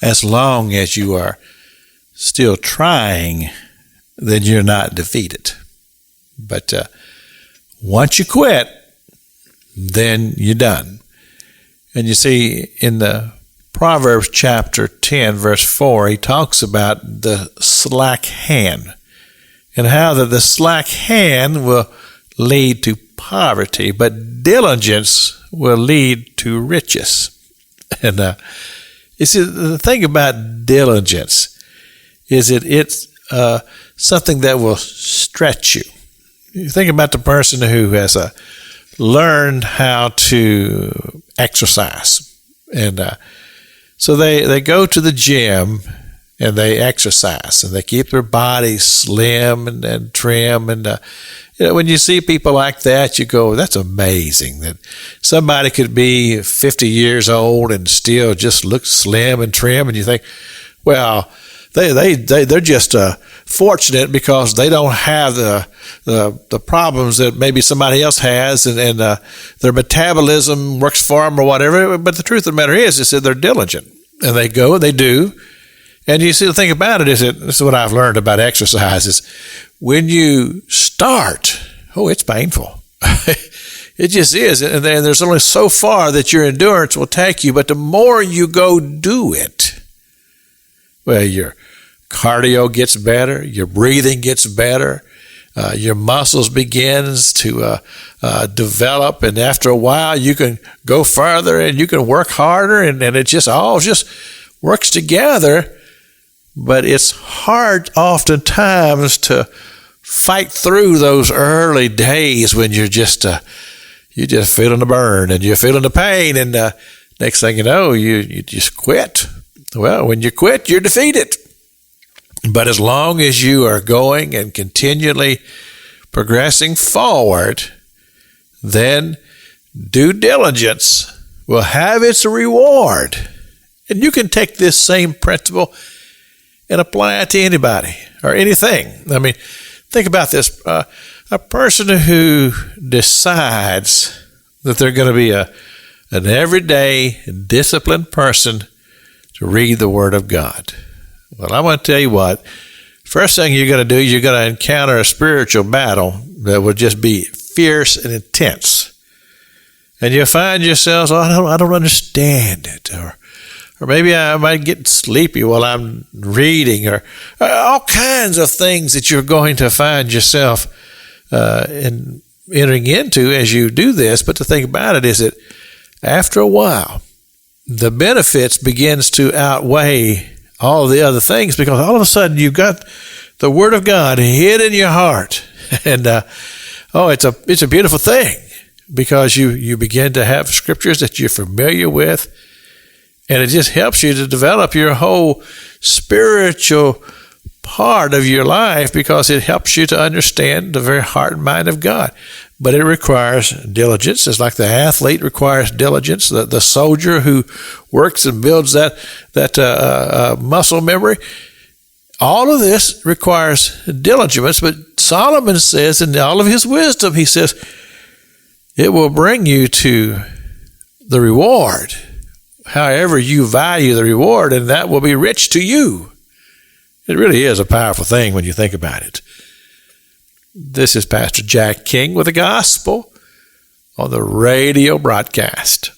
as long as you are still trying, then you're not defeated. But once you quit, then you're done. And you see, in the Proverbs chapter 10, verse 4, he talks about the slack hand and how that the slack hand will lead to poverty, but diligence will lead to riches. And you see, the thing about diligence is it's something that will stretch you. You think about the person who has learned how to exercise. And so they go to the gym and they exercise and they keep their bodies slim and trim. And when you see people like that, you go, that's amazing that somebody could be 50 years old and still just look slim and trim. And you think, well, they're just fortunate because they don't have the problems that maybe somebody else has, and their metabolism works for them or whatever. But the truth of the matter is that they're diligent, and they go and they do. And you see, the thing about it is that this is what I've learned about exercise is when you start, it's painful. It just is. And there's only so far that your endurance will take you. But the more you go do it, well, your cardio gets better, your breathing gets better, your muscles begins to develop, and after a while you can go further and you can work harder, and it just all just works together. But it's hard oftentimes to fight through those early days when you're just feeling the burn and you're feeling the pain, and next thing you know, you just quit. Well, when you quit, you're defeated. But as long as you are going and continually progressing forward, then due diligence will have its reward. And you can take this same principle and apply it to anybody or anything. I mean, think about this. A person who decides that they're going to be an everyday, disciplined person to read the Word of God. Well, I want to tell you what, first thing you're going to do, you're going to encounter a spiritual battle that will just be fierce and intense. And you'll find yourselves, I don't understand it. Or maybe I might get sleepy while I'm reading, or all kinds of things that you're going to find yourself entering into as you do this. But the thing about it is that after a while, the benefits begins to outweigh all the other things, because all of a sudden you've got the Word of God hid in your heart. And it's a beautiful thing, because you begin to have scriptures that you're familiar with, and it just helps you to develop your whole spiritual part of your life, because it helps you to understand the very heart and mind of God. But it requires diligence. It's like the athlete requires diligence. The soldier who works and builds that muscle memory. All of this requires diligence. But Solomon says, in all of his wisdom, he says, it will bring you to the reward. However you value the reward, and that will be rich to you. It really is a powerful thing when you think about it. This is Pastor Jack King with the gospel on the radio broadcast.